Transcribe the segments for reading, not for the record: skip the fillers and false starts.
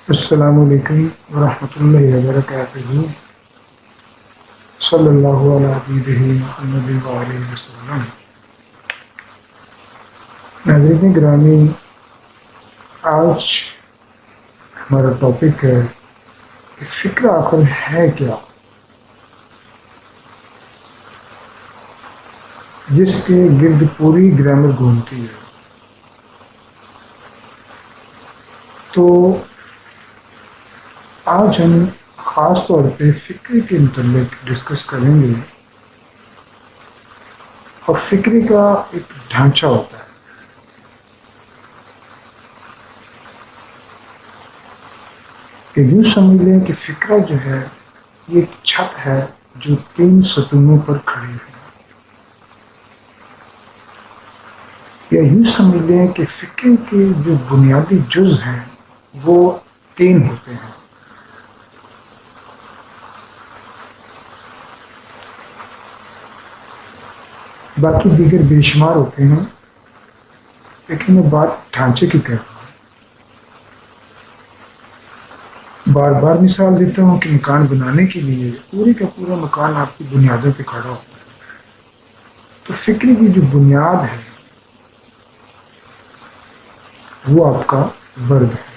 السلام علیکم ورحمۃ اللہ وبرکاتہ۔ صلی اللہ علیہ حبیبہ محمد وآلہ وسلم۔ ناظرین گرامی، آج ہمارا ٹاپک ہے کہ فکر آخر ہے کیا، جس کے گرد پوری گرامر گھومتی ہے۔ تو آج ہم خاص طور پہ فکر کے متعلق ڈسکس کریں گے، اور فکر کا ایک ڈھانچہ ہوتا ہے کہ یوں سمجھ لیں کہ فکرہ جو ہے یہ ایک چھت ہے جو 3 ستونوں پر کھڑی ہے، یا یوں سمجھ لیں کہ فکر کے جو بنیادی جز ہیں وہ 3 ہوتے ہیں۔ باقی دیگر بے شمار ہوتے ہیں، لیکن میں بات ڈھانچے کی کر رہا ہوں۔ بار بار مثال دیتا ہوں کہ مکان بنانے کے لیے پورے کا پورا مکان آپ کی بنیادوں پہ کھڑا ہوتا ہے، تو فکر کی جو بنیاد ہے وہ آپ کا ورد ہے۔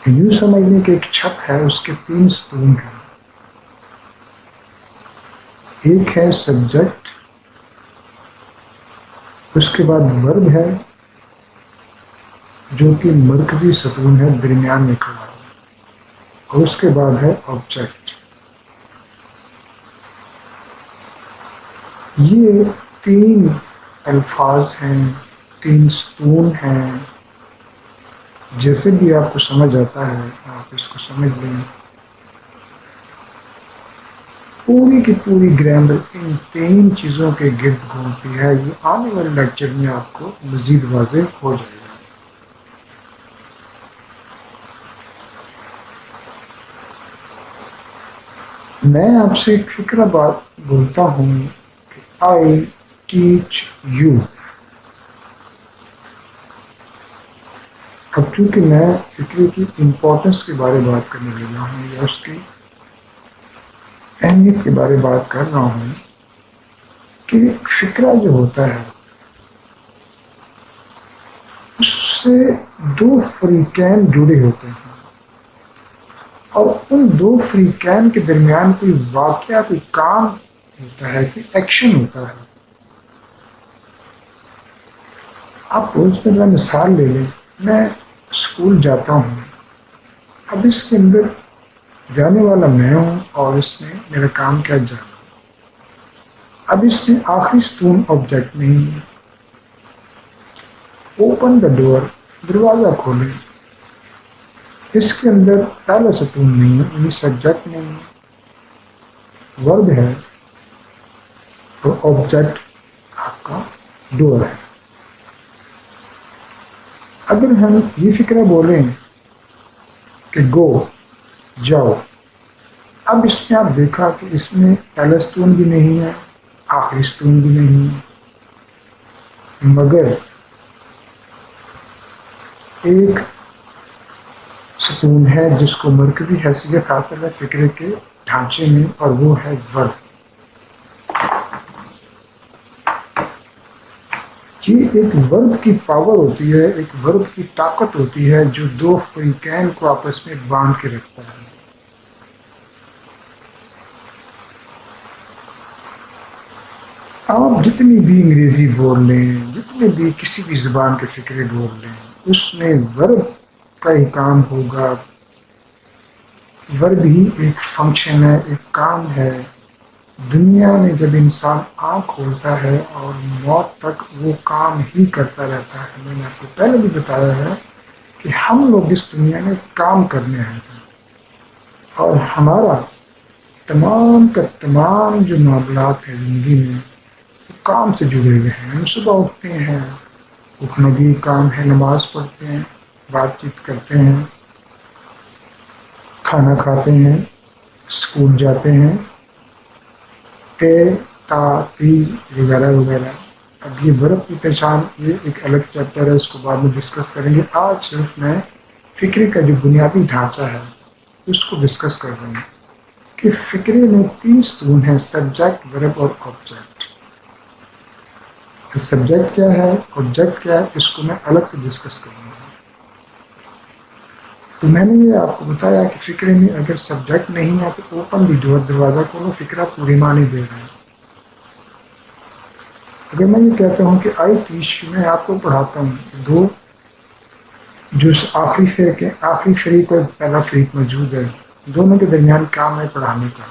یوں سمجھ لیں کہ ایک چھت ہے، اس کے 3 ستون ہیں۔ ایک ہے سبجیکٹ، اس کے بعد ورب ہے جو کہ مرکزی ستون ہے، درمیان میں کھڑا ہے، اور اس کے بعد ہے آبجیکٹ۔ یہ 3 الفاظ ہیں، 3 ستون ہیں۔ جیسے بھی آپ کو سمجھ آتا ہے آپ اس کو سمجھ لیں۔ پوری کی پوری گرامر ان 3 چیزوں کے گرد گھومتی ہے۔ یہ آنے والے لیکچر میں آپ کو مزید واضح ہو جائے گا۔ میں آپ سے ایک فکرہ بات بولتا ہوں کہ آئی ٹیچ یو۔ اب چونکہ میں فکرے کی امپورٹنس کے بارے بات کرنے لگا ہوں، یا اس کی اہمیت کے بارے بات کر رہا ہوں، کہ فکرہ جو ہوتا ہے اس سے 2 فریقین جڑے ہوتے ہیں، اور ان 2 فریقین کے درمیان کوئی واقعہ، کوئی کام ہوتا ہے، کوئی ایکشن ہوتا ہے۔ آپ روز میں مثال لے لیں، میں اسکول جاتا ہوں، اب اس کے اندر جانے والا میں ہوں، اور اس میں میرا کام کیا جانا۔ اب اس میں آخری ستون آبجیکٹ نہیں ہے۔ اوپن دا ڈور، دروازہ کھولیں، اس کے اندر پہلا ستون نہیں ہے، یعنی سبجیکٹ نہیں ہے، ورب ہے، اور آبجیکٹ آپ کا ڈور ہے۔ اگر ہم یہ فکرہ بولیں کہ گو، جاؤ، اب اس میں آپ دیکھا کہ اس میں پہلا ستون بھی نہیں ہے، آخری ستون بھی نہیں ہے، مگر ایک ستون ہے جس کو مرکزی حیثیت حاصل ہے فکرے کے ڈھانچے میں، اور وہ ہے ورب۔ یہ ایک ورب کی پاور ہوتی ہے، ایک ورب کی طاقت ہوتی ہے جو 2 فریقین کو آپس میں باندھ کے رکھتا ہے۔ آپ جتنی بھی انگریزی بول لیں، جتنے بھی کسی بھی زبان کے فکرے بول لیں، اس میں ورب کا ہی کام ہوگا۔ ورب ہی ایک فنکشن ہے، ایک کام ہے۔ دنیا میں جب انسان آنکھ کھولتا ہے اور موت تک وہ کام ہی کرتا رہتا ہے۔ میں نے آپ کو پہلے بھی بتایا ہے کہ ہم لوگ اس دنیا میں کام کرنے آئے ہیں، اور ہمارا تمام کا تمام جو معاملات ہیں زندگی میں کام سے جڑے ہوئے ہیں۔ ہم صبح اٹھتے ہیں، اٹھنا بھی کام ہے، نماز پڑھتے ہیں، بات چیت کرتے ہیں، کھانا کھاتے ہیں، اسکول جاتے ہیں، تے تا تی وغیرہ وغیرہ، اب یہ ورب کی پہچان یہ ایک الگ چیپٹر ہے، اس کو بعد میں ڈسکس کریں گے. آج صرف میں فکرے کا جو بنیادی ڈھانچہ ہے اس کو ڈسکس کر رہے ہیں کہ فکرے میں 3 ستون ہیں: سبجیکٹ، ورب اور آبجیکٹ. سبجیکٹ کیا ہے، آبجیکٹ کیا ہے، اس کو میں الگ سے ڈسکس کروں گا. تو میں نے یہ آپ کو بتایا کہ فکرے میں اگر سبجیکٹ نہیں ہے تو اوپن دی ڈور، دروازہ کھولو، فکرہ پوری معنی دے رہا ہے. اگر میں یہ کہتا ہوں کہ آئی ٹیچ، میں آپ کو پڑھاتا ہوں، دو جو آخری فریق اور پہلا فریق موجود ہے، دونوں کے درمیان کام ہے پڑھانے کا.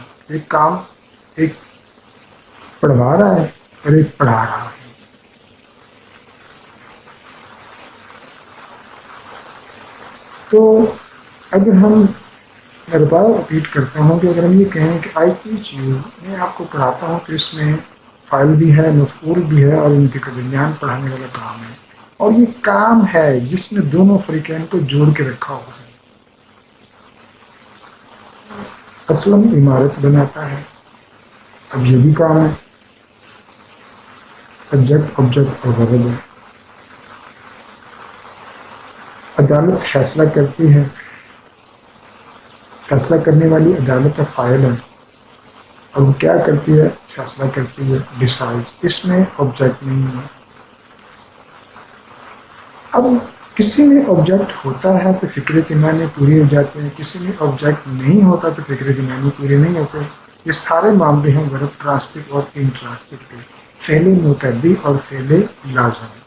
ایک پڑھوا رہا ہے اور ایک پڑھا رہا ہے. تو اگر ہم دوبارہ رپیٹ کرتا ہوں کہ اگر ہم یہ کہیں کہ آئی ٹیچ یو، میں آپ کو پڑھاتا ہوں، تو اس میں فاعل بھی ہے، مفعول بھی ہے، اور ان کے درمیان پڑھانے والا کام ہے. اور یہ کام ہے جس نے دونوں فریقین کو جوڑ کے رکھا ہوا ہے. اسلم عمارت بناتا ہے، اب یہ بھی کام ہے. سبجیکٹ، آبجیکٹ اور ورب ہے. عدالت فیصلہ کرتی ہے، فیصلہ کرنے والی عدالت کا فاعل ہے، اور وہ کیا کرتی ہے، فیصلہ کرتی ہے، ڈیسائڈ. اس میں آبجیکٹ نہیں ہے. اب کسی میں آبجیکٹ ہوتا ہے تو فکرے کے معنی پورے ہو جاتے ہیں، کسی میں آبجیکٹ نہیں ہوتا تو فکرے کے معنی پورے نہیں ہوتے. یہ سارے معاملے ہیں ورب ٹرانسٹک اور انٹرانسٹک کے، فعل متعدی اور فعل لازم.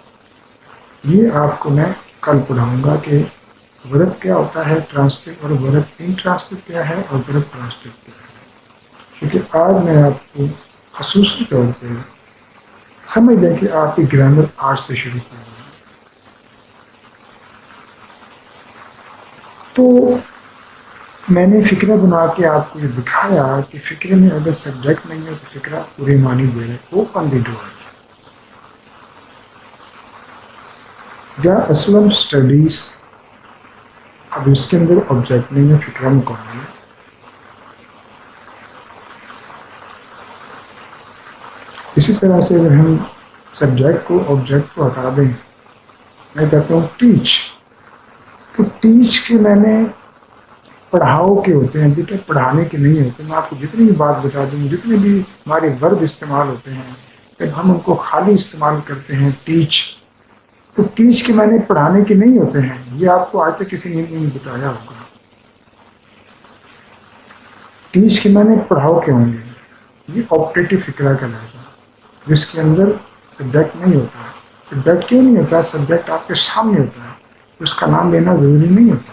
یہ آپ کو میں کل پڑھاؤں گا کہ ورب کیا ہوتا ہے ٹرانسٹک، اور ورب انٹرانسٹک کیا ہے، اور ورب ٹرانسٹک کیا ہے. کیونکہ آج میں آپ کو خصوصی طور پہ سمجھ لیں کہ آپ کی گرامر آج سے شروع کر رہے ہیں. تو میں نے فکرہ بنا کے آپ کو یہ دکھایا کہ فکرے میں اگر سبجیکٹ نہیں ہے تو فکرہ پورے معنی دے رہے. اوپن دی ڈور. یا اسلم اسٹڈیز، اب اس کے اندر آبجیکٹ نہیں ہے، فکرہ مکمل ہے. اسی طرح سے اگر ہم سبجیکٹ کو آبجیکٹ کو ہٹا دیں، میں کہتا ہوں ٹیچ، تو ٹیچ کے میں نے پڑھاؤ کے ہوتے ہیں، بیٹے پڑھانے کے نہیں ہوتے. میں آپ کو جتنی بھی بات بتا دوں، جتنے بھی ہمارے ورب استعمال ہوتے ہیں، جب ہم ان کو خالی استعمال کرتے ہیں ٹیچ، تو ٹیچ کے معنی پڑھانے کے نہیں ہوتے ہیں. یہ آپ کو آج تک کسی نے نہیں بتایا ہوگا. ٹیچ کے معنی پڑھاؤ کے ہوں گے. یہ آپریٹو فکرہ کا لہجہ جس کے اندر سبجیکٹ نہیں ہوتا. سبجیکٹ کیوں نہیں ہوتا؟ سبجیکٹ آپ کے سامنے ہوتا ہے، اس کا نام لینا ضروری نہیں ہوتا.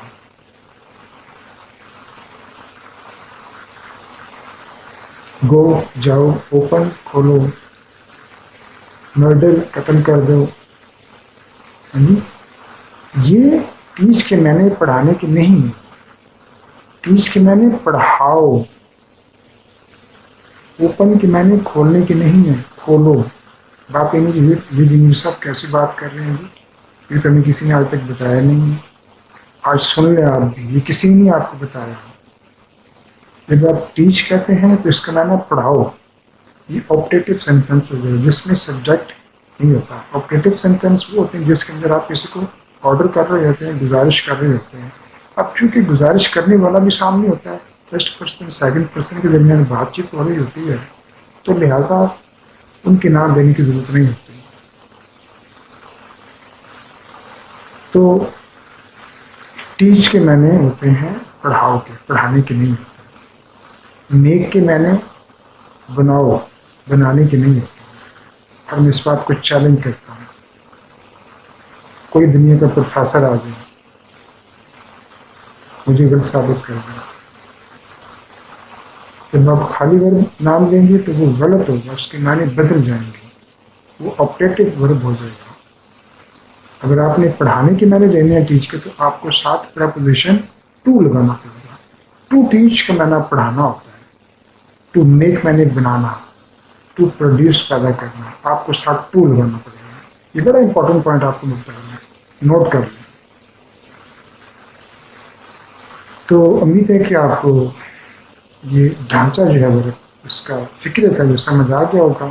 گو جاؤ، اوپن کھولو، مرڈر قتل کر دو. یہ ٹیچ کے معنی پڑھانے کے نہیں. ٹیچ کے معنی پڑھاؤ. اوپن کے معنی کھولنے کے نہیں ہے، کھولو. باقی نہیں سب کیسی بات کر رہے ہیں جی، یہ تو ہمیں کسی نے آج تک بتایا نہیں ہے. آج سن لیں آپ بھی، یہ کسی نے آپ کو بتایا. جب آپ ٹیچ کہتے ہیں تو اس کا معنی پڑھاؤ. یہ آپریٹو سینٹینس ہے جس میں سبجیکٹ نہیں ہوتا. آپریٹو سینٹینس وہ ہوتے ہیں جس کے اندر آپ کسی کو آرڈر کر رہے ہوتے ہیں، گزارش کر رہے ہوتے ہیں. اب چونکہ گزارش کرنے والا بھی سامنے ہوتا ہے، فرسٹ پرسن سیکنڈ پرسن کے درمیان بات چیت ہو رہی ہوتی ہے، تو لہذا ان کے نام دینے کی ضرورت نہیں ہوتی. تو ٹیچ کے معنی ہوتے ہیں پڑھاؤ کے، پڑھانے کے نہیں ہوتے. میک کے معنی بناؤ، بنانے کے نہیں ہوتے. اور میں اس بات کو چیلنج کرتا ہوں، کوئی دنیا کا پروفیسر آ جائے مجھے غلط ثابت کر دیں، جب آپ خالی ورب نام لیں گے تو وہ غلط ہوگا، اس کے معنی بدل جائیں گے، وہ آپریٹو ورب ہو جائے گا. اگر آپ نے پڑھانے کے معنی لینے ہیں ٹیچ کے، تو آپ کو ساتھ پریپوزیشن ٹو لگانا پڑے گا. ٹو ٹیچ کا معنی پڑھانا ہوتا ہے. ٹو میک معنی بنانا، ٹو پروڈیوس پیدا کرنا، آپ کو ساتھ ٹو لگانا پڑے گا. یہ بڑا امپورٹنٹ پوائنٹ آپ کو بتا رہا ہے، نوٹ کر لیں. تو امید ہے کہ آپ کو یہ ڈھانچہ جو ہے وہ اس کا فکرے کا جو سمجھ آ گیا ہوگا.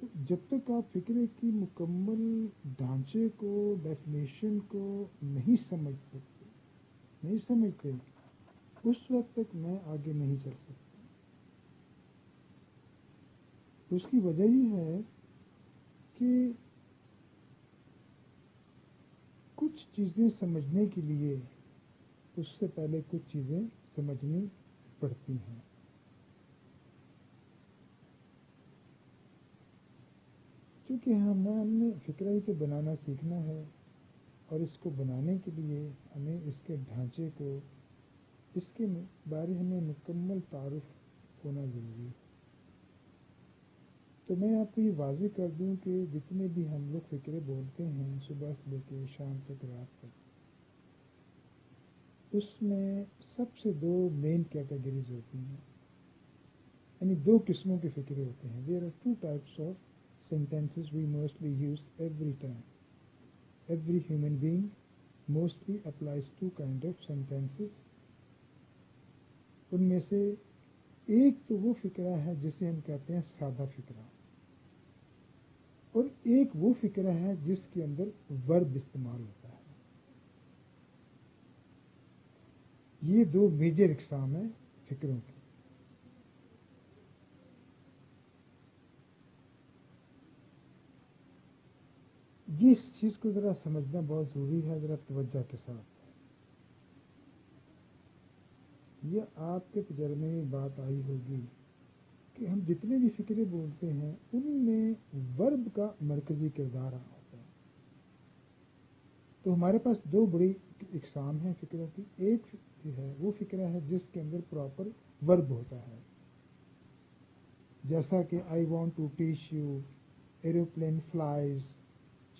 تو جب تک آپ فکرے کی مکمل ڈھانچے کو ڈیفینیشن کو نہیں سمجھتے اس وقت تک میں آگے نہیں چل سکتا. اس کی وجہ یہ ہے کہ کچھ چیزیں سمجھنے کے لیے اس سے پہلے کچھ چیزیں سمجھنی پڑتی ہیں. کیونکہ ہم نے فکرہ ہی تو بنانا سیکھنا ہے، اور اس کو بنانے کے لیے ہمیں اس کے ڈھانچے کو، اس کے بارے ہمیں مکمل تعارف ہونا ضروری ہے. تو میں آپ کو یہ واضح کر دوں کہ جتنے بھی ہم لوگ فکرے بولتے ہیں صبح سے لے کے شام تک رات تک، اس میں سب سے دو مین کیٹیگریز ہوتی ہیں، یعنی دو قسموں کے فکرے ہوتے ہیں. There are two types of sentences we mostly use every time. Every human being mostly applies two kind of sentences. ان میں سے ایک تو وہ فکرہ ہے جسے ہم کہتے ہیں سادہ فکرہ، اور ایک وہ فکرہ ہے جس کے اندر ورب استعمال ہوتا ہے. یہ دو میجر اقسام ہیں فکروں کی. یہ اس چیز کو ذرا سمجھنا بہت ضروری ہے، ذرا توجہ کے ساتھ. یہ آپ کے تجربے میں بات آئی ہوگی کہ ہم جتنے بھی فکرے بولتے ہیں ان میں ورب کا مرکزی کردار ہوتا ہے. تو ہمارے پاس دو بڑی اقسام ہیں فکروں کی. ایک جو ہے وہ فکرہ ہے جس کے اندر پراپر ورب ہوتا ہے، جیسا کہ I want to teach you, aeroplane flies,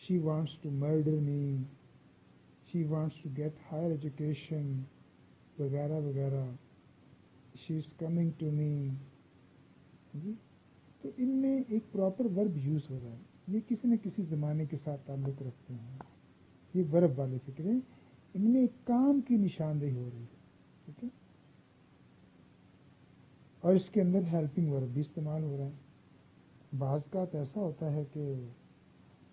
she wants to murder me, she wants to get higher education وغیرہ وغیرہ، شی از کمنگ ٹو می. جی، تو ان میں ایک پراپر ورب یوز ہو رہا ہے. یہ کسی نہ کسی زمانے کے ساتھ تعلق رکھتے ہیں. یہ ورب والے فکرے، ان میں ایک کام کی نشاندہی ہو رہی ہے. ٹھیک ہے، اور اس کے اندر ہیلپنگ ورب بھی استعمال ہو رہا ہے. بعض کا ایسا ہوتا ہے کہ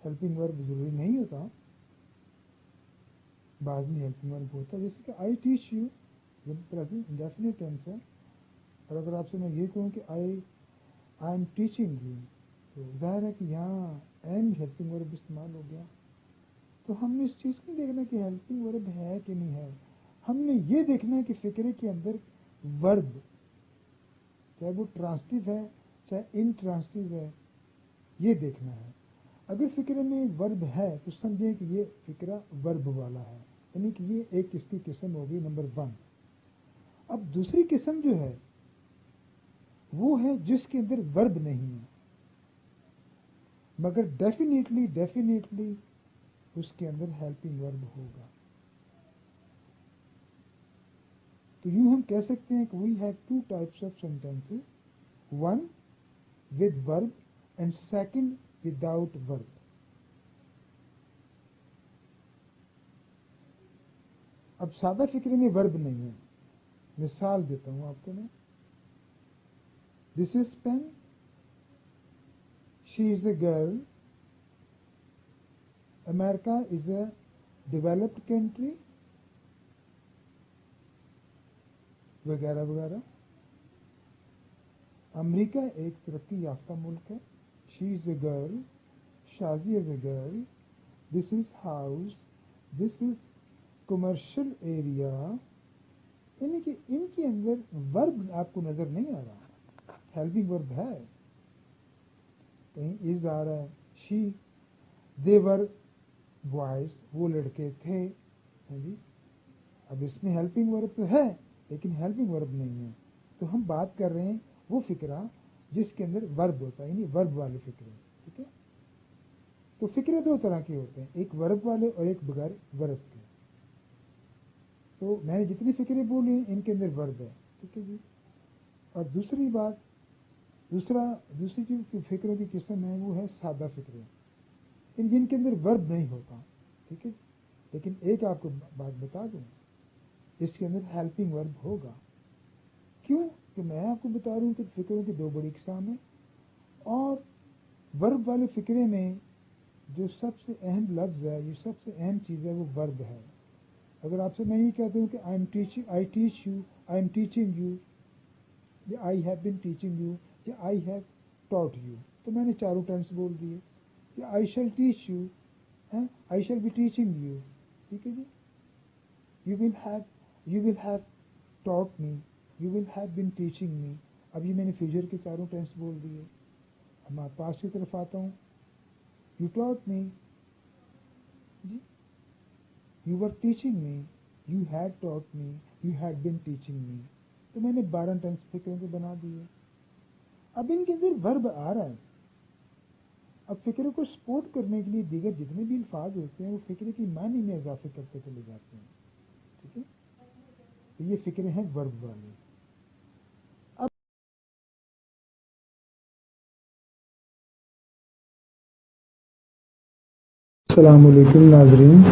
ہیلپنگ ورب ضروری نہیں ہوتا، بعض میں ہیلپنگ ورب ہوتا ہے. جیسے کہ آئی ٹیچ یو، جب پریزنٹ انڈیفینٹ ٹینس ہے، اور اگر آپ سے میں یہ کہوں کہ آئی ایم ٹیچنگ یو، تو ظاہر ہے کہ یہاں ایم ہیلپنگ ورب استعمال ہو گیا. تو ہم نے اس چیز کو دیکھنا کہ ہیلپنگ ورب ہے کہ نہیں ہے. ہم نے یہ دیکھنا ہے کہ فکرے کے اندر ورب، چاہے وہ ٹرانسٹیو ہے چاہے ان ٹرانسٹیو ہے، یہ دیکھنا ہے. اگر فکرے میں ورب ہے تو سمجھیں کہ یہ فکرہ ورب والا ہے، یعنی کہ یہ ایک اس کی قسم ہوگی نمبر 1. اب دوسری قسم جو ہے وہ ہے جس کے اندر ورب نہیں ہے، مگر ڈیفینیٹلی اس کے اندر ہیلپنگ ورب ہوگا. تو یوں ہم کہہ سکتے ہیں کہ we have two types of sentences, one with verb and second without verb. اب سادہ فکرے میں ورب نہیں ہے. مثال دیتا ہوں آپ کو میں. This is pen, she is a girl, America is a developed country وغیرہ وغیرہ. امریکہ ایک ترقی یافتہ ملک ہے. She is a girl, Shazi is a girl, this is house, this is commercial area. یعنی کہ ان کے اندر ورب آپ کو نظر نہیں آ رہا، ہیلپنگ ورب ہے. کہیں از آ رہا ہے. شی، دے ور بوائز، وہ لڑکے تھے. جی، اب اس میں ہیلپنگ ورب تو ہے لیکن ہیلپنگ ورب نہیں ہے. تو ہم بات کر رہے ہیں وہ فکرہ جس کے اندر ورب ہوتا ہے، یعنی ورب والے فکرے. ٹھیک ہے، تو فکرے دو طرح کے ہوتے ہیں، ایک ورب والے اور ایک بغیر ورب کے. تو میں نے جتنی فکرے بولی ہیں ان کے اندر ورب ہے. ٹھیک ہے جی. اور دوسری بات، دوسری جو فکروں کی قسم ہے وہ ہے سادہ فکرے، جن کے اندر ورب نہیں ہوتا. ٹھیک ہے، لیکن ایک آپ کو بات بتا دوں، اس کے اندر ہیلپنگ ورب ہوگا. کیوں؟ کہ میں آپ کو بتا رہا ہوں کہ فکروں کی دو بڑی اقسام ہیں، اور ورب والے فکرے میں جو سب سے اہم لفظ ہے، یہ سب سے اہم چیز ہے، وہ ورب ہے. اگر آپ سے میں یہ کہتا ہوں کہ I teach you, I am teaching you, یا I have been teaching you, یا آئی ہیو ٹاٹ یو، تو میں نے چاروں ٹینس بول دیے. یا I shall teach you, I shall be teaching you. ٹھیک ہے جی. You will have taught me, you will have been teaching me. اب یہ میں نے فیوچر کے چاروں ٹینس بول دیے. اب میں پاسٹ کی طرف آتا ہوں. یو ٹاٹ می جی، you were teaching me, you had taught me, you had been teaching me. تو میں نے 12 ٹینس فکروں کے بنا دیے. اب ان کے اندر ورب آ رہا ہے. اب فکرے کو سپورٹ کرنے کے لیے دیگر جتنے بھی الفاظ ہوتے ہیں وہ فکرے کی معنی میں اضافے کرتے چلے جاتے ہیں. ٹھیک ہے. تو یہ فکرے ہیں ورب والے. اب السلام علیکم ناظرین.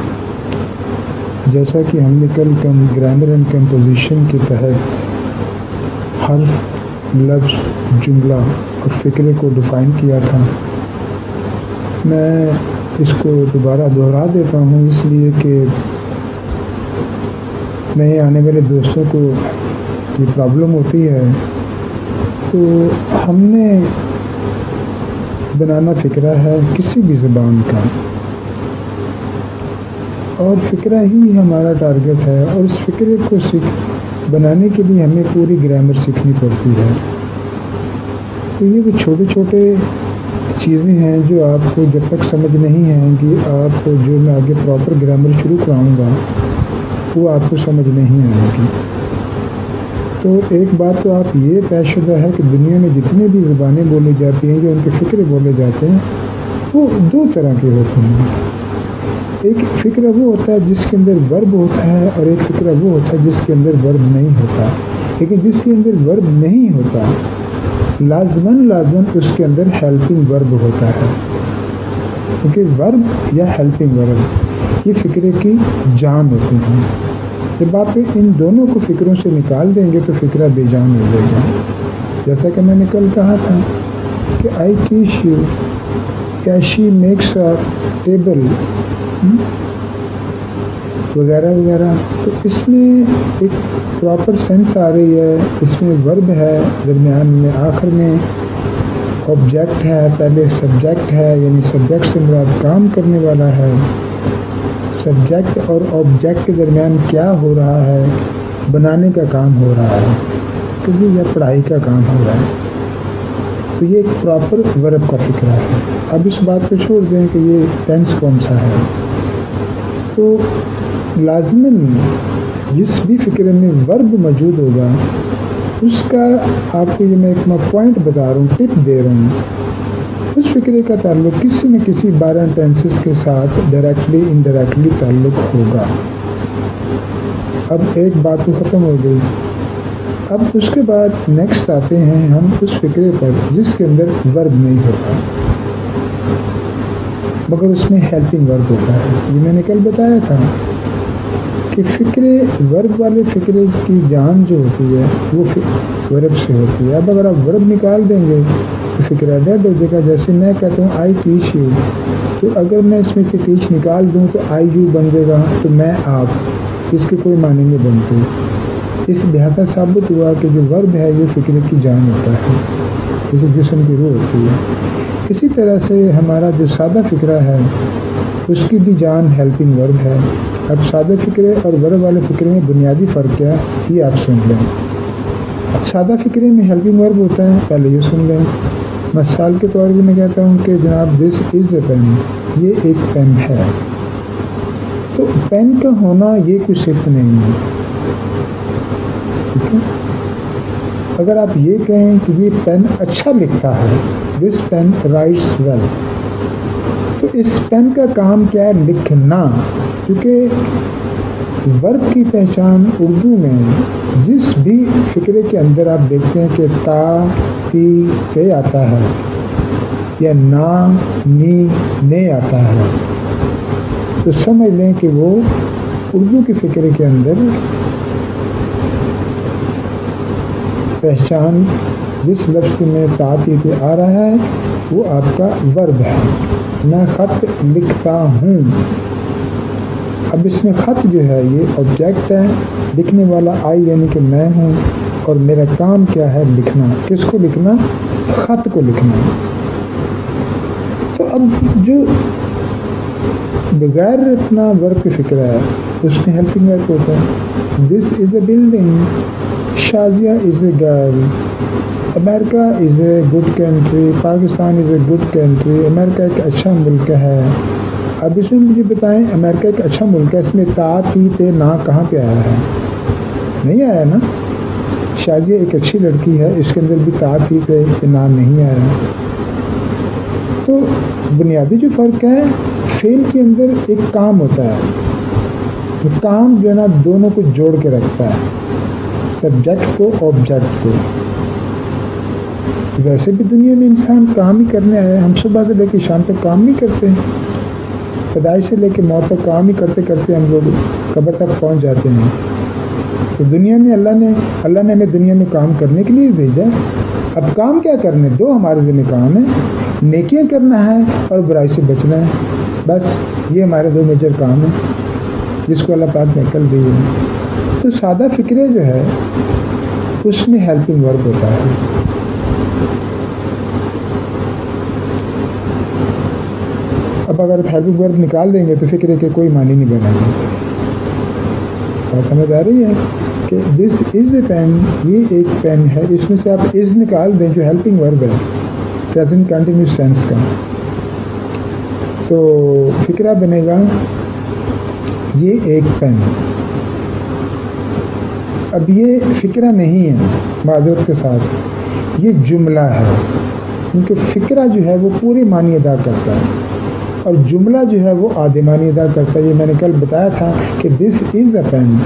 جیسا کہ ہم نے کل گرامر اینڈ کمپوزیشن کے تحت حرف، لفظ، جملہ اور فکرے کو ڈیفائن کیا تھا، میں اس کو دوبارہ دہرا دیتا ہوں اس لیے کہ نئے آنے والے دوستوں کو یہ پرابلم ہوتی ہے. تو ہم نے بنانا فکرہ ہے کسی بھی زبان کا، اور فکرہ ہی ہمارا ٹارگٹ ہے، اور اس فکرے کو بنانے کے لیے ہمیں پوری گرامر سیکھنی پڑتی ہے. تو یہ وہ چھوٹے چھوٹے چیزیں ہیں جو آپ کو جب تک سمجھ نہیں آئیں گی، آپ جو میں آگے پراپر گرامر شروع کراؤں گا وہ آپ کو سمجھ نہیں آئے گی. تو ایک بات تو آپ یہ طے شدہ ہے کہ دنیا میں جتنی بھی زبانیں بولی جاتی ہیں، جو ان کے فکرے بولے جاتے ہیں، وہ دو طرح کے ہوتے ہیں. ایک فکرہ وہ ہوتا ہے جس کے اندر ورب ہوتا ہے، اور ایک فکرہ وہ ہوتا ہے جس کے اندر ورب نہیں ہوتا. لیکن جس کے اندر ورب نہیں ہوتا لازماً اس کے اندر ہیلپنگ ورب ہوتا ہے، کیونکہ ورب یا ہیلپنگ ورب یہ فکرے کی جان ہوتی ہیں. جب آپ ان دونوں کو فکروں سے نکال دیں گے تو فکرہ بے جان ہو جائے گا. جیسا کہ میں نے کل کہا تھا کہ آئی ٹیچ یو، یا شی میکس اے ٹیبل وغیرہ وغیرہ. تو اس میں ایک پراپر سینس آ رہی ہے. اس میں ورب ہے، درمیان میں آخر میں آبجیکٹ ہے، پہلے سبجیکٹ ہے، یعنی سبجیکٹ سے مراد کام کرنے والا ہے. سبجیکٹ اور آبجیکٹ کے درمیان کیا ہو رہا ہے؟ بنانے کا کام ہو رہا ہے، کیونکہ یہ پڑھائی کا کام ہو رہا ہے. تو یہ ایک پراپر ورب کا فکرہ ہے. اب اس بات کو چھوڑ دیں کہ یہ ٹینس کون سا ہے. تو لازماً جس بھی فکرے میں ورب موجود ہوگا اس کا آپ کو یہ میں ایک پوائنٹ بتا رہا ہوں، ٹپ دے رہا ہوں، اس فکرے کا تعلق کسی نہ کسی 12 ٹینسز کے ساتھ ڈائریکٹلی انڈائریکٹلی تعلق ہوگا. اب ایک بات تو ختم ہو گئی. اب اس کے بعد نیکسٹ آتے ہیں ہم اس فکرے پر جس کے اندر ورب نہیں ہوتا مگر اس میں ہیلپنگ ورب ہوتا ہے. یہ میں نے کل بتایا تھا کہ فکرے ورب والے فکرے کی جان جو ہوتی ہے وہ ورب سے ہوتی ہے. اب اگر آپ ورب نکال دیں گے تو فکرہ ڈیڈ ہو جائے گا. جیسے میں کہتا ہوں آئی ٹیچ یو، تو اگر میں اس میں سے ٹیچ نکال دوں تو آئی یو بن جائے گا، تو میں آپ، اس کے کوئی معنی نہیں بنتے. اس لہٰذا ثابت ہوا کہ جو ورب ہے یہ فکرے کی جان ہوتا ہے، جیسے جسم کی روح ہوتی ہے. اسی طرح سے ہمارا جو سادہ فکرہ ہے اس کی بھی جان ہیلپنگ ورب ہے. اب سادہ فکرے اور ورب والے فکرے میں بنیادی فرق کیا ہے یہ آپ سن لیں. سادہ فکرے میں ہیلپنگ ورب ہوتا ہے، پہلے یہ سن لیں. مثال کے طور پر میں کہتا ہوں کہ جناب دس از اے پین، یہ ایک پین ہے. تو پین کا ہونا یہ کوئی صفت نہیں ہے. ٹھیک ہے. اگر آپ یہ کہیں کہ یہ پین اچھا لکھتا ہے، دس پین رائٹس ویل، تو اس پین کا کام کیا ہے؟ لکھنا. کیونکہ ورب کی پہچان اردو میں جس بھی فکرے کے اندر آپ دیکھتے ہیں کہ تا، تی، تے آتا ہے، یا نا، نی، نے آتا ہے، تو سمجھ لیں کہ وہ اردو کے فکرے کے اندر پہچان جس لفظ میں تا، تی، تے آ رہا ہے وہ آپ کا ورب ہے. میں خط لکھتا ہوں. اب اس میں خط جو ہے یہ آبجیکٹ ہے, لکھنے والا آئی یعنی کہ میں ہوں, اور میرا کام کیا ہے لکھنا. کس کو لکھنا؟ خط کو لکھنا. تو اب جو بغیر اتنا ورب کی فکر ہے اس میں ہیلپنگ ورب ہوتا ہے. This is a building, Shazia is a girl, America is a good country, Pakistan is a good country, America ایک اچھا ملک ہے. اب اس میں مجھے بتائیں امریکہ ایک اچھا ملک ہے, اس میں تا تی تے نا کہاں پہ آیا ہے؟ نہیں آیا نا. شازیہ ایک اچھی لڑکی ہے, اس کے اندر بھی تا تی تے نا نہیں آیا. تو بنیادی جو فرق ہے فعل کے اندر ایک کام ہوتا ہے, وہ کام جو ہے نا دونوں کو جوڑ کے رکھتا ہے, سبجیکٹ کو آبجیکٹ کو. ویسے بھی دنیا میں انسان کام ہی کرنے آیا ہے, ہم صبح سے لے کے شام تک کام نہیں کرتے ہیں, پیدائش سے لے کے موت تک کام ہی کرتے کرتے ہم لوگ قبر تک پہنچ جاتے ہیں. تو دنیا میں اللہ نے ہمیں دنیا میں کام کرنے کے لیے بھیجا. اب کام کیا کرنے؟ دو ہمارے ذمہ کام ہیں, نیکیاں کرنا ہے اور برائی سے بچنا ہے. بس یہ ہمارے دو میجر کام ہیں جس کو اللہ پاک نے عقل دی ہے. تو سادہ فکرے جو ہے اس میں ہیلپنگ ورب ہوتا ہے. اب اگر ہیلپنگ ورب نکال دیں گے تو فکرے کے کوئی معنی نہیں بنا گے. بات سمجھ آ رہی ہے کہ دس از اے پین, یہ ایک پین ہے, اس میں سے آپ از نکال دیں جو ہیلپنگ ورب ہے پریزنٹ کنٹینیوس ٹینس کا, تو فکرہ بنے گا یہ ایک پین. اب یہ فکرہ نہیں ہے, معذرت کے ساتھ یہ جملہ ہے, کیونکہ فکرہ جو ہے وہ پورے معنی ادا کرتا ہے اور جملہ جو ہے وہ آدھے معنی ادا کرتا ہے. یہ میں نے کل بتایا تھا کہ دس از اے پین,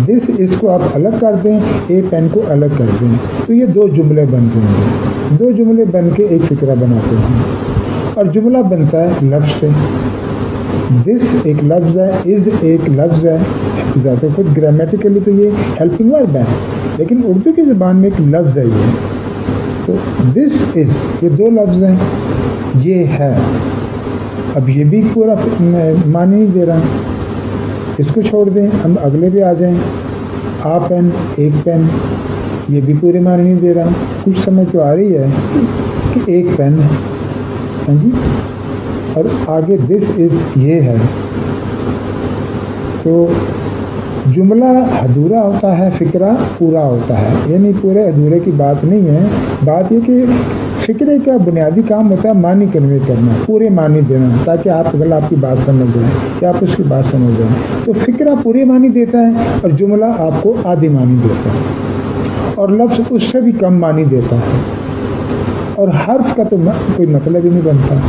دس اس کو آپ الگ کر دیں, اے پین کو الگ کر دیں, تو یہ دو جملے بن جائیں گے. دو جملے بن کے ایک فکرہ بناتے ہیں, اور جملہ بنتا ہے لفظ سے. دس ایک لفظ ہے, از ایک لفظ ہے, ذات خود گرامیٹیکلی تو یہ ہیلپنگ ورب ہے, لیکن اردو کی زبان میں ایک لفظ ہے یہ. تو دس از یہ دو لفظ ہیں, یہ ہے. اب یہ بھی پورا معنی نہیں دے رہا, اس کو چھوڑ دیں, ہم اگلے پہ آ جائیں. آ پین ایک پین, یہ بھی پورے معنی نہیں دے رہا. کچھ سمجھ تو آ رہی ہے کہ ایک پین ہے, ہاں جی, اور آگے دس از یہ ہے. تو جملہ ادھورا ہوتا ہے, فکرہ پورا ہوتا ہے. یعنی پورے ادھورے کی بات نہیں ہے, بات یہ کہ فکرے کا بنیادی کام ہوتا ہے معنی کنوے کرنا, پورے معنی دینا, تاکہ آپ اگر آپ کی بات سمجھ جائیں یا آپ اس کی بات سمجھ جائیں. تو فکرہ پورے معنی دیتا ہے اور جملہ آپ کو آدھی معنی دیتا ہے, اور لفظ اس سے بھی کم معنی دیتا ہے, اور حرف کا تو کوئی مطلب ہی نہیں بنتا.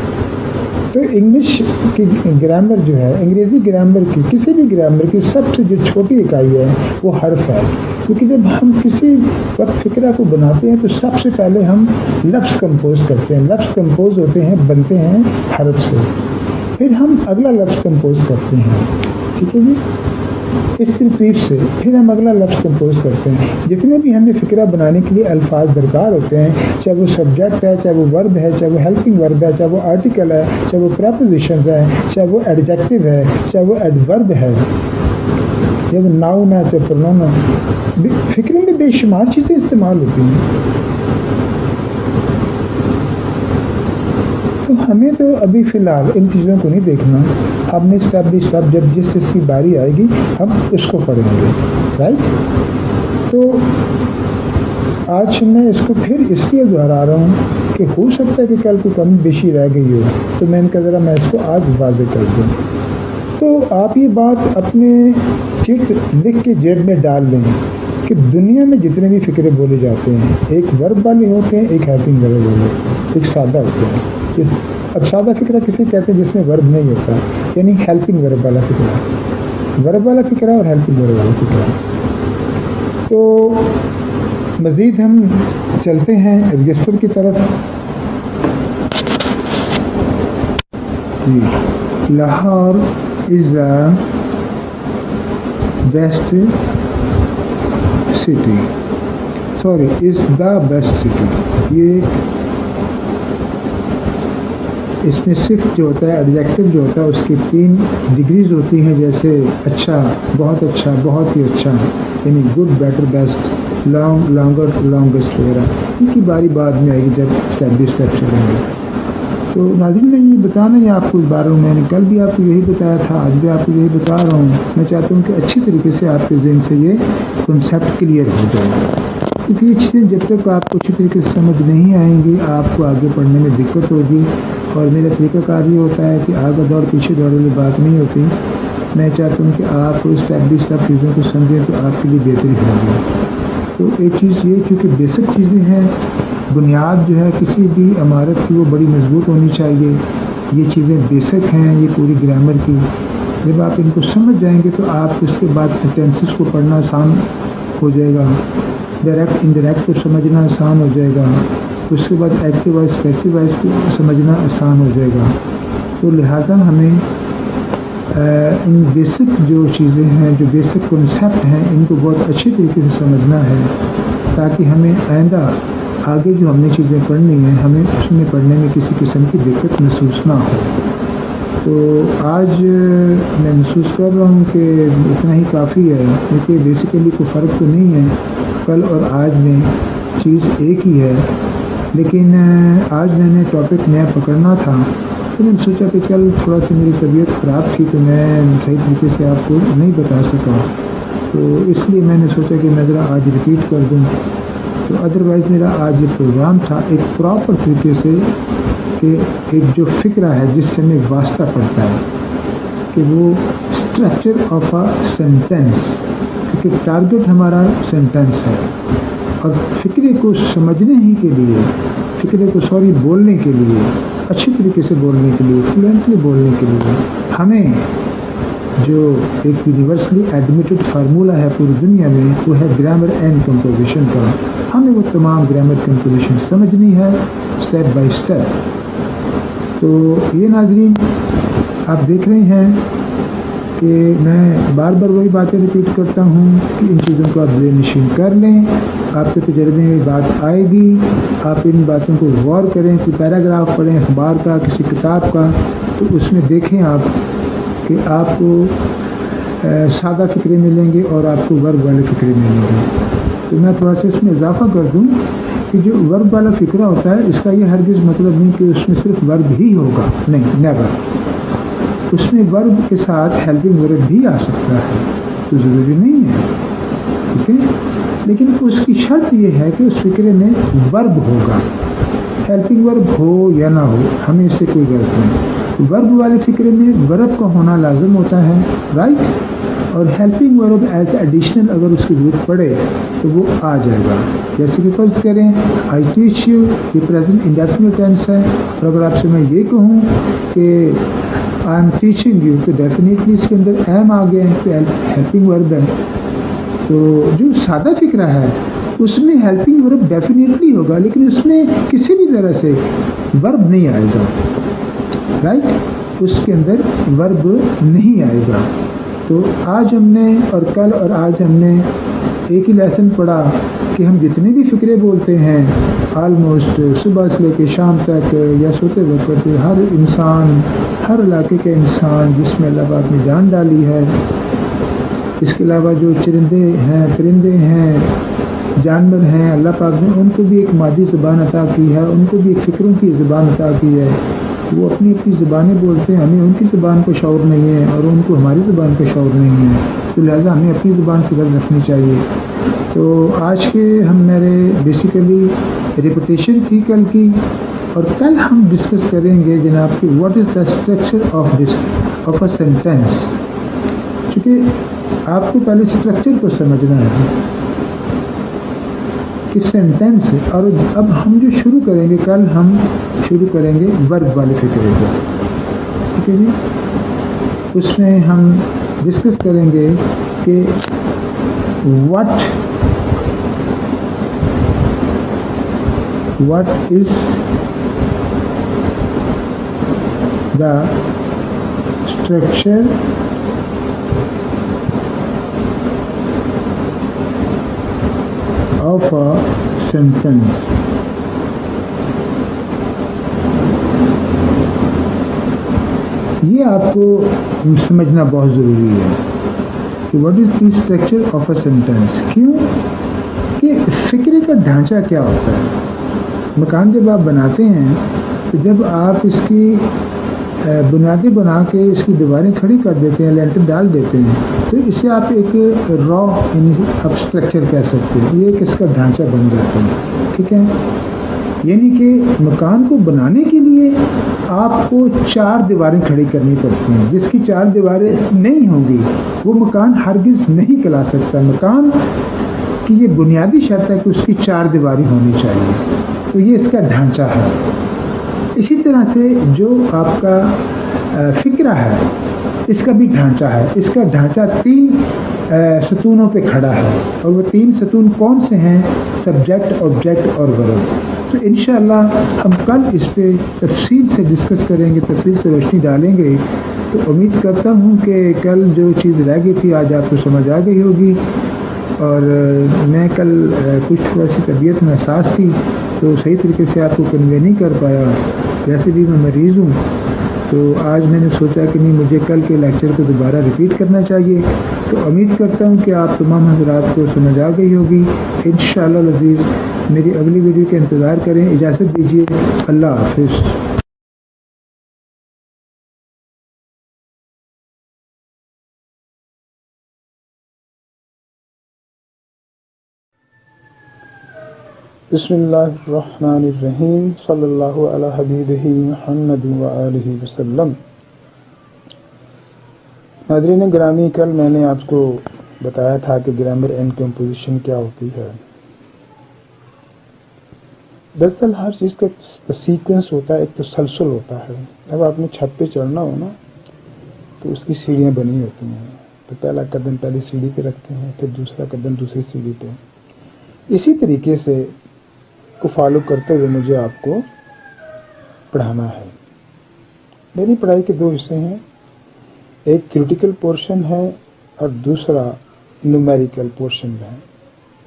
تو انگلش کی گرامر جو ہے, انگریزی گرامر کی, کسی بھی گرامر کی سب سے جو چھوٹی اکائی ہے وہ حرف ہے. کیونکہ جب ہم کسی وقت فکرہ کو بناتے ہیں تو سب سے پہلے ہم لفظ کمپوز کرتے ہیں. لفظ کمپوز ہوتے ہیں, بنتے ہیں حرف سے, پھر ہم اگلا لفظ کمپوز کرتے ہیں. ٹھیک ہے جی, اس ترتیب سے پھر ہم اگلا لفظ کمپوز کرتے ہیں. جتنے بھی ہمیں فکرہ بنانے کے لیے الفاظ درکار ہوتے ہیں, چاہے وہ سبجیکٹ ہے, چاہے وہ ورب ہے, چاہے وہ ہیلپنگ ورب ہے, چاہے وہ آرٹیکل ہے, چاہے وہ پریپوزیشنز ہے, چاہے وہ ایڈجیکٹو ہے, چاہے وہ ایڈورب ہے, یا وہ ناؤن ہے, چاہے پروناؤن ہے, فکرے میں بے شمار چیزیں استعمال ہوتی ہیں. تو ہمیں تو ابھی فی الحال ان چیزوں کو نہیں دیکھنا, ہم نے اسٹیپ بائی اسٹیپ جب جس چیز کی باری آئے گی ہم اس کو پڑھیں گے, رائٹ. تو آج میں اس کو پھر اس لیے دہرا رہا ہوں کہ ہو سکتا ہے کہ کل کو کمی بیشی رہ گئی ہو, تو میں نے کہا ذرا میں اس کو آج واضح کر دوں. تو آپ یہ بات اپنے چٹ لکھ کے جیب میں ڈال لیں کہ دنیا میں جتنے بھی فکرے بولے جاتے ہیں, ایک ورب والے ہوتے ہیں, ایک ہیلپنگ ورب والے, ایک سادہ ہوتے ہیں. اب سادہ فکرہ کسے کہتے ہیں؟ جس میں ورب نہیں ہوتا, یعنی ہیلپنگ ورب والا فکرہ, ورب والا فکرہ اور ہیلپنگ ورب والا فکرہ. تو مزید ہم چلتے ہیں رجسٹر کی طرف. Lahore is the best city, sorry is the best city, یہ اس میں صفت جو ہوتا ہے ایڈجیکٹو جو ہوتا ہے اس کی 3 ڈگریز ہوتی ہیں، جیسے اچھا، بہت ہی اچھا، یعنی good, better, best, long, longer, longest وغیرہ. ان کی باری بعد میں آئے گی جب اسٹیپ بائی اسٹیپ چلیں گے. تو ناظرین میں یہ بتانا ہے آپ کو اس بارے میں نے کل بھی آپ کو یہی بتایا تھا، آج بھی آپ کو یہی بتا رہا ہوں. میں چاہتا ہوں کہ اچھی طریقے سے آپ کے ذہن سے یہ کنسیپٹ کلیئر ہو جائے، کیونکہ یہ چیزیں جب تک آپ کو اچھی طریقے سے سمجھ نہیں آئیں گی آپ کو آگے پڑھنے میں دقت ہوگی. اور میرا طریقہ کار یہ ہوتا ہے کہ آگے دوڑ پیچھے دوڑ والی بات نہیں ہوتی. میں چاہتا ہوں کہ آپ اسٹیپ بائی اسٹیپ چیزوں کو سمجھیں تو آپ کے لیے بہتری ہوگی. تو ایک چیز یہ چونکہ بیسک چیزیں ہیں، بنیاد جو ہے کسی بھی عمارت کی وہ بڑی مضبوط ہونی چاہیے. یہ چیزیں بیسک ہیں، یہ پوری گرامر کی. جب آپ ان کو سمجھ جائیں گے تو آپ اس کے بعد ٹینسز کو پڑھنا آسان ہو جائے گا، ڈائریکٹ انڈائریکٹ کو سمجھنا آسان ہو جائے گا، اس کے بعد ایکٹیو وائز پیسو وائز کو سمجھنا آسان ہو جائے گا. تو لہٰذا ہمیں ان بیسک جو چیزیں ہیں، جو بیسک کنسیپٹ ہیں، ان کو بہت اچھی طریقے سے سمجھنا ہے تاکہ ہمیں آئندہ آگے جو ہم نے چیزیں پڑھنی ہیں ہمیں اس میں پڑھنے میں کسی قسم کی دقت محسوس نہ ہو. تو آج میں محسوس کر رہا ہوں کہ اتنا ہی کافی ہے، کیونکہ بیسیکلی کوئی فرق تو نہیں ہے کل اور آج میں، چیز ایک ہی ہے. لیکن آج میں نے ٹاپک نیا پکڑنا تھا تو میں نے سوچا کہ کل تھوڑا سی میری طبیعت خراب تھی تو میں صحیح طریقے سے آپ کو نہیں بتا سکا، تو اس لیے میں نے سوچا کہ میں ذرا آج ریپیٹ کر دوں. تو ادروائز میرا آج یہ پروگرام تھا ایک پراپر طریقے سے کہ ایک جو فکرہ ہے جس سے ہمیں واسطہ پڑتا ہے کہ وہ اسٹرکچر آف اے سینٹینس، کیونکہ ٹارگٹ ہمارا سینٹینس ہے. اور فکرے کو سمجھنے ہی کے لیے، فکرے کو بولنے کے لیے، اچھی طریقے سے بولنے کے لیے، فلوئنٹلی بولنے کے لیے ہمیں جو ایک یونیورسلی ایڈمیٹڈ فارمولہ ہے پوری دنیا میں وہ ہے گرامر اینڈ کمپوزیشن کا. ہمیں وہ تمام گرامر کمپوزیشن سمجھنی ہے اسٹیپ بائی اسٹیپ. تو یہ ناظرین آپ دیکھ رہے ہیں کہ میں بار بار وہی باتیں ریپیٹ کرتا ہوں کہ ان چیزوں کو آپ ذہن نشین کر لیں. آپ کے تجربے میں بات آئے گی، آپ ان باتوں کو غور کریں. کوئی پیراگراف پڑھیں اخبار کا، کسی کتاب کا، تو اس میں دیکھیں آپ کہ آپ کو سادہ فکرے ملیں گے اور آپ کو ورب والے فکرے ملیں گے. تو میں تھوڑا سا اس میں اضافہ کر دوں کہ جو ورب والا فکرہ ہوتا ہے اس کا یہ ہرگز مطلب نہیں کہ اس میں صرف ورب ہی ہوگا، نہیں، نیور. اس میں ورب کے ساتھ ہیلپنگ ورب بھی آ سکتا ہے، تو ضروری نہیں ہے، ٹھیک ہے. لیکن اس کی شرط یہ ہے کہ اس فکرے میں ورب ہوگا. ہیلپنگ ورب ہو یا نہ ہو ہمیں اس سے کوئی غرض نہیں. ورب والے فکرے میں ورب کا ہونا لازم ہوتا ہے، رائٹ. اور ہیلپنگ ورب ایز ایڈیشنل اگر اس کی ضرورت پڑے تو وہ آ جائے گا. جیسے کہ فرض کریں آئی ٹیچ یو، یہ پریزنٹ انڈیفینٹ ٹینس ہے، اور اگر آپ سے میں یہ کہوں کہ آئی ایم ٹیچنگ یو تو ڈیفینیٹلی اس کے اندر ایم آ گیا ہے تو ہیلپنگ ورب ہے. تو جو سادہ فکرہ ہے اس میں ہیلپنگ ورب ڈیفینیٹلی ہوگا، لیکن اس میں کسی بھی طرح سے ورب نہیں آئے گا، رائٹ. اس کے اندر ورب نہیں آئے گا. تو آج ہم نے اور کل اور آج ہم نے ایک ہی لیسن پڑھا کہ ہم جتنے بھی فکرے بولتے ہیں آلموسٹ صبح سے لے کے شام تک یا سوتے وقت، ہر انسان، ہر علاقے کے انسان جس میں اللہ پاک نے جان ڈالی ہے، اس کے علاوہ جو چرندے ہیں، پرندے ہیں، جانور ہیں، اللہ پاک نے ان کو بھی ایک مادی زبان عطا کی ہے، ان کو بھی ایک فکروں کی زبان عطا کی ہے. وہ اپنی اپنی زبانیں بولتے ہیں، ہمیں ان کی زبان کو شعور نہیں ہے اور ان کو ہماری زبان کا شعور نہیں ہے. تو لہٰذا ہمیں اپنی زبان سے غرض رکھنی چاہیے. تو آج کے ہم میرے بیسیکلی ریپیٹیشن تھی کل کی، اور کل ہم ڈسکس کریں گے جناب کہ what is the structure of a sentence. چونکہ آپ کو پہلے اسٹرکچر کو سمجھنا ہے کہ سینٹینس، اور اب ہم جو شروع کریں گے کل ہم شروع کریں گے ورب والے فکرے کو، ٹھیک ہے جی. اس میں ہم ڈسکس کریں گے کہ what is the structure of a sentence. یہ آپ کو سمجھنا بہت ضروری ہے کہ what is the structure of a sentence. کیوں کہ فکرے کا ڈھانچہ کیا ہوتا ہے. مکان جب آپ بناتے ہیں تو جب آپ اس کی بنیادیں بنا کے اس کی دیواریں کھڑی کر دیتے ہیں, لینٹر ڈال دیتے ہیں, تو اسے آپ ایک را اب اسٹرکچر کہہ سکتے ہیں. یہ ایک اس کا ڈھانچہ بن جاتا ہے. ٹھیک ہے, یعنی کہ مکان کو بنانے کے لیے آپ کو 4 دیواریں کھڑی کرنی پڑتی ہیں. جس کی 4 دیواریں نہیں ہوں گی وہ مکان ہرگز نہیں کہلا سکتا. مکان کی یہ بنیادی شرط ہے کہ اس کی 4 دیواریں ہونی چاہیے. تو یہ اس کا ڈھانچہ ہے. اسی طرح سے جو آپ کا فکرہ ہے اس کا بھی ڈھانچہ ہے. اس کا ڈھانچہ 3 ستونوں پہ کھڑا ہے, اور وہ 3 ستون کون سے ہیں؟ سبجیکٹ, آبجیکٹ اور ورب. تو انشاءاللہ ہم کل اس پہ تفصیل سے ڈسکس کریں گے, تفصیل سے روشنی ڈالیں گے. تو امید کرتا ہوں کہ کل جو چیز رہ گئی تھی آج آپ کو سمجھ آ گئی ہوگی. اور میں کل کچھ تھوڑا سی طبیعت میں حساس تھی تو صحیح طریقے سے آپ کو کنوے نہیں کر پایا. ویسے بھی میں مریض ہوں, تو آج میں نے سوچا کہ نہیں, مجھے کل کے لیکچر کو دوبارہ ریپیٹ کرنا چاہیے. تو امید کرتا ہوں کہ آپ تمام حضرات کو سمجھ آ گئی ہوگی. انشاءاللہ العزیز میری اگلی ویڈیو کا انتظار کریں. اجازت دیجیے. اللہ حافظ. بسم اللہ الرحمن الرحیم. صلی اللہ علی حبیبہ محمد وآلہ وسلم. ناظرین گرامی, کل میں نے آپ کو بتایا تھا کہ گرامر اینڈ کمپوزیشن کیا ہوتی ہے. دراصل ہر چیز کا سیکوینس ہوتا ہے, ایک تسلسل ہوتا ہے. اب آپ نے چھت پہ چڑھنا ہو نا تو اس کی سیڑھیاں بنی ہوتی ہیں. تو پہلا قدم پہلی سیڑھی پہ رکھتے ہیں, پھر دوسرا قدم دوسری سیڑھی پہ. اسی طریقے سے کو فالو کرتے ہوئے مجھے آپ کو پڑھانا ہے. میری پڑھائی کے 2 حصے ہیں, ایک تھیوریٹیکل پورشن ہے اور دوسرا نومیریکل پورشن ہے,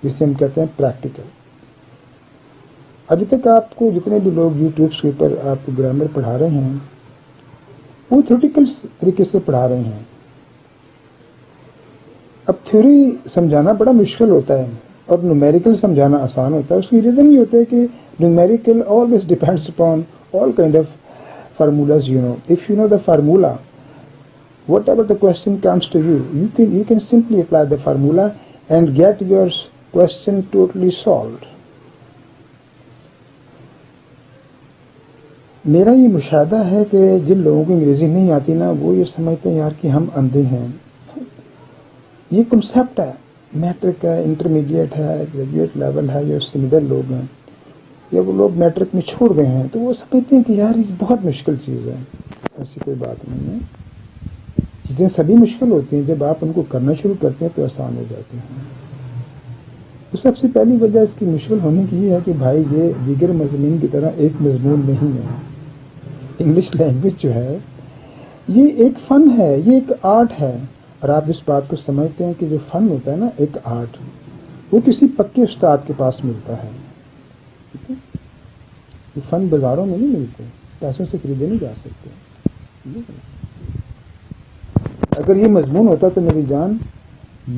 جسے ہم کہتے ہیں پریکٹیکل. ابھی تک آپ کو جتنے بھی لوگ یوٹیوب کے اوپر آپ کو گرامر پڑھا رہے ہیں وہ تھیوریٹیکل طریقے سے پڑھا رہے ہیں. اب تھیوری سمجھانا بڑا مشکل ہوتا ہے اور نومیریکل سمجھانا آسان ہوتا ہے. اس کی ریزن یہ ہوتا ہے کہ numerical always depends upon all kind of formulas. If you know the formula, whatever the question comes to you, you can simply apply the formula and get your question totally solved. میرا یہ مشاہدہ ہے کہ جن لوگوں کو انگریزی نہیں آتی نا وہ یہ سمجھتے ہیں یار کہ ہم اندھے ہیں. یہ کنسیپٹ ہے, میٹرک ہے, انٹرمیڈیٹ ہے, گریجویٹ لیول ہے, یا اس سے مڈل لوگ ہیں, یا وہ لوگ میٹرک میں چھوڑ گئے ہیں تو وہ سمجھتے ہیں کہ یار یہ بہت مشکل چیز ہے. ایسی کوئی بات نہیں ہے. چیزیں سبھی مشکل ہوتی ہیں, جب آپ ان کو کرنا شروع کرتے ہیں تو آسان ہو جاتے ہیں. تو سب سے پہلی وجہ اس کی مشکل ہونے کی یہ ہے کہ بھائی یہ دیگر مضامین کی طرح ایک مضمون نہیں ہے. انگلش لینگویج جو ہے یہ ایک فن ہے, یہ ایک آرٹ ہے. اور آپ اس بات کو سمجھتے ہیں کہ جو فن ہوتا ہے نا, ایک آرٹ, وہ کسی پکے استاد کے پاس ملتا ہے. ٹھیک ہے, یہ فن بازاروں میں نہیں ملتے, پیسوں سے خریدے نہیں جا سکتے. اگر یہ مضمون ہوتا تو میری جان,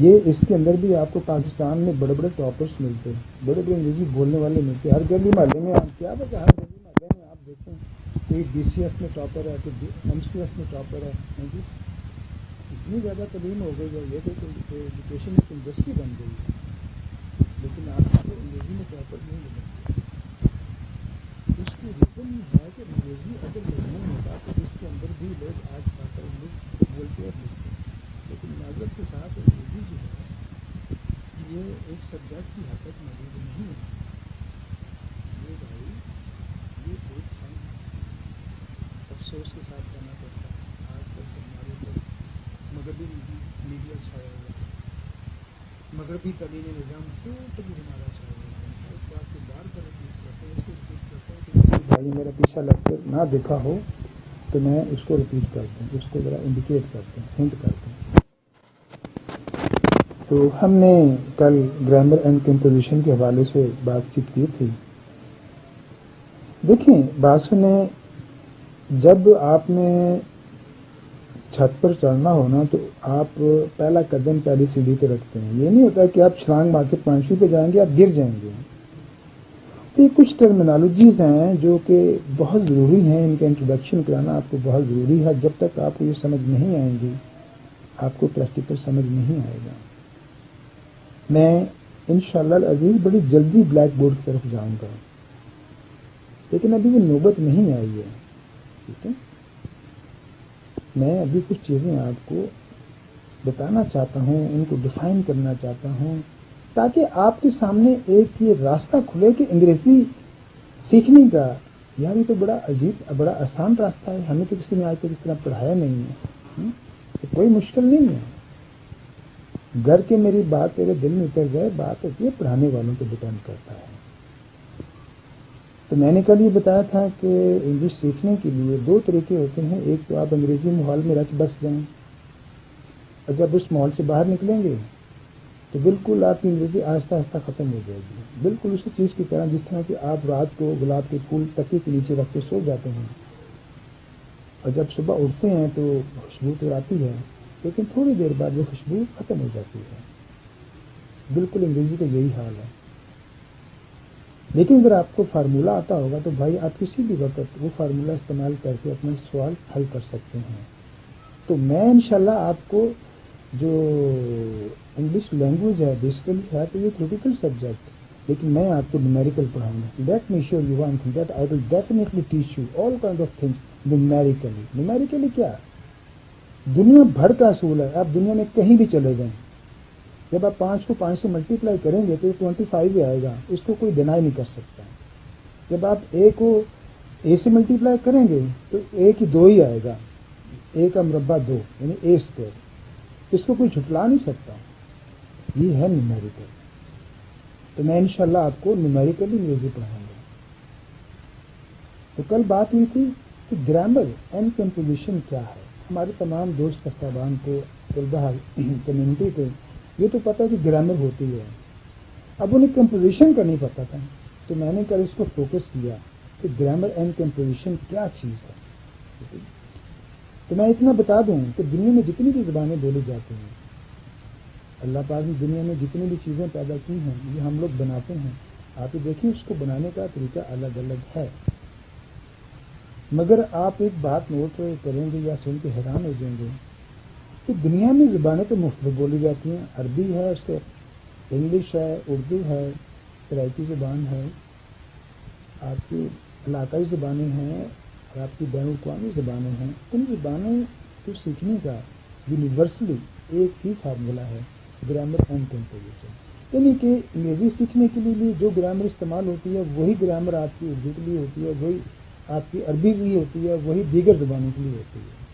یہ اس کے اندر بھی آپ کو پاکستان میں بڑے بڑے ٹاپرز ملتے, بڑے بڑے انگریزی بولنے والے ملتے. ہر گلی محلے میں آپ کیا بتا, ہر گلی محلے میں آپ دیکھیں کوئی بی سی ایس میں ٹاپر ہے, کوئی ایم سی ایس میں ٹاپر ہے. اتنی زیادہ تعلیم ہو گئی ہے, یہ کہ ایجوکیشن ایک انڈسٹری بن گئی ہے, لیکن آپ کو انگریزی میں ٹاپر نہیں ملے. اس کی ریزن ہے کہ انگریزی اگر مضمون ہوتا تو اس کے اندر بھی لوگ آج ٹاپر انگلش بولتے اور لکھتے, لیکن معذرت کے ساتھ انگریزی جو ہے یہ ایک سبجیکٹ کی حد تک موجود نہیں ہے. یہ بھائی یہ ایک فن افسوس کے ساتھ کہنا پڑتا ہے. آج کل ہمارے اوپر مغربی میڈیا چھایا ہوا ہے, مغربی تعلیمی نظام ٹوٹلی ہمارا چھایا ہوا ہے. اس بات کو بار بار ریپیٹ کرتے ہیں, اس کو ریپیٹ کرتے ہیں کہ بھائی میرا پیچھا لیکچر نہ دیکھا ہو تو میں اس کو ریپیٹ کرتا ہوں, اس کو ذرا انڈیکیٹ کرتے ہیں, ہنٹ کرتے ہیں. تو ہم نے کل گرامر اینڈ کمپوزیشن کے حوالے سے بات چیت کی تھی. دیکھیں بات سنیں, جب آپ نے چھت پر چڑھنا ہونا تو آپ پہلا قدم پہلی سیڑھی پہ رکھتے ہیں. یہ نہیں ہوتا کہ آپ چھلانگ مار کے 5ویں پہ جائیں گے آپ گر جائیں گے. تو یہ کچھ ٹرمینالوجیز ہیں جو کہ بہت ضروری ہیں، ان کا انٹروڈکشن کرانا آپ کو بہت ضروری ہے. جب تک آپ کو یہ سمجھ نہیں آئیں گی آپ کو پریکٹیکل سمجھ نہیں آئے گا. میں انشاءاللہ العزیز بڑی جلدی بلیک بورڈ کی طرف جاؤں گا، لیکن ابھی وہ نوبت نہیں آئی ہے. ٹھیک ہے، میں ابھی کچھ چیزیں آپ کو بتانا چاہتا ہوں، ان کو ڈیفائن کرنا چاہتا ہوں تاکہ آپ کے سامنے ایک یہ راستہ کھلے کہ انگریزی سیکھنے کا. یار یہ تو بڑا عجیب بڑا آسان راستہ ہے، ہمیں تو کسی نے آج تک اس طرح پڑھایا نہیں ہے. تو کوئی مشکل نہیں ہے. گھر کے میری بات تیرے دل میں اتر جائے، بات ہوتی ہے پڑھانے والوں پہ ڈپینڈ کرتا ہے. تو میں نے کل یہ بتایا تھا کہ انگلش سیکھنے کے لیے 2 طریقے ہوتے ہیں. ایک تو آپ انگریزی ماحول میں رچ بس جائیں، اور جب اس ماحول سے باہر نکلیں گے تو بالکل آپ کی انگریزی آہستہ آہستہ ختم ہو جائے گی. بالکل اسی چیز کی طرح جس طرح کہ آپ رات کو گلاب کے پھول تکیے کے نیچے رکھ کے سو جاتے ہیں، اور جب صبح اٹھتے ہیں تو خوشبو تو آتی ہے لیکن تھوڑی دیر بعد وہ خوشبو ختم ہو جاتی ہے. بالکل انگریزی کا یہی حال ہے. لیکن اگر آپ کو فارمولہ آتا ہوگا تو بھائی آپ کسی بھی وقت وہ فارمولہ استعمال کر کے اپنا سوال حل کر سکتے ہیں. تو میں انشاءاللہ آپ کو جو انگلش لینگویج ہے بیسیکلی ہے تو یہ کریٹیکل سبجیکٹ، لیکن میں آپ کو نیومیریکل پڑھاؤں گا. Let me show you one thing that I will definitely teach you all kind of things numerically. Numerically کیا؟ دنیا بھر کا اصول ہے. آپ دنیا میں کہیں بھی چلے جائیں، جب آپ 5 کو 5 سے ملٹیپلائی کریں گے تو 25 ہی آئے گا. اس کو کوئی ڈینائی نہیں کر سکتا. جب آپ اے کو اے سے ملٹیپلائی کریں گے تو اے کی 2 ہی آئے گا. اے کا مربع 2 یعنی اے اسکوائر. اس کو کوئی جھٹلا نہیں سکتا. یہ ہے نیومیریکل. تو میں انشاءاللہ آپ کو نیومیریکلی انگریزی پڑھاؤں گا. تو کل بات ہوئی تھی کہ گرامر اینڈ کمپوزیشن کیا ہے. ہمارے تمام دوست صاحبان کو، طلبہ کمیونٹی کو یہ تو پتہ ہے کہ گرامر ہوتی ہے. اب انہیں کمپوزیشن کا نہیں پتہ تھا، تو میں نے کل اس کو فوکس کیا کہ گرامر اینڈ کمپوزیشن کیا چیز ہے. تو میں اتنا بتا دوں کہ دنیا میں جتنی بھی زبانیں بولی جاتی ہیں، اللہ پاک نے دنیا میں جتنی بھی چیزیں پیدا کی ہیں یہ ہم لوگ بناتے ہیں. آپ یہ دیکھیں اس کو بنانے کا طریقہ الگ الگ ہے. مگر آپ ایک بات نوٹ کریں گے یا سن کے حیران ہو جائیں گے کہ دنیا میں زبانیں تو مختلف بولی جاتی ہیں. عربی ہے، اس کے انگلش ہے، اردو ہے، سرائکی زبان ہے، آپ کی علاقائی زبانیں ہیں اور آپ کی بین الاقوامی زبانیں ہیں. ان زبانوں کو سیکھنے کا یونیورسلی ایک ہی فارمولہ ہے، گرامر اینڈ کمپوزیشن. یعنی کہ انگریزی سیکھنے کے لیے جو گرامر استعمال ہوتی ہے وہی گرامر آپ کی اردو کے لیے ہوتی ہے، وہی آپ کی عربی کے لیے ہوتی ہے، وہی دیگر زبانوں کے لیے ہوتی ہے.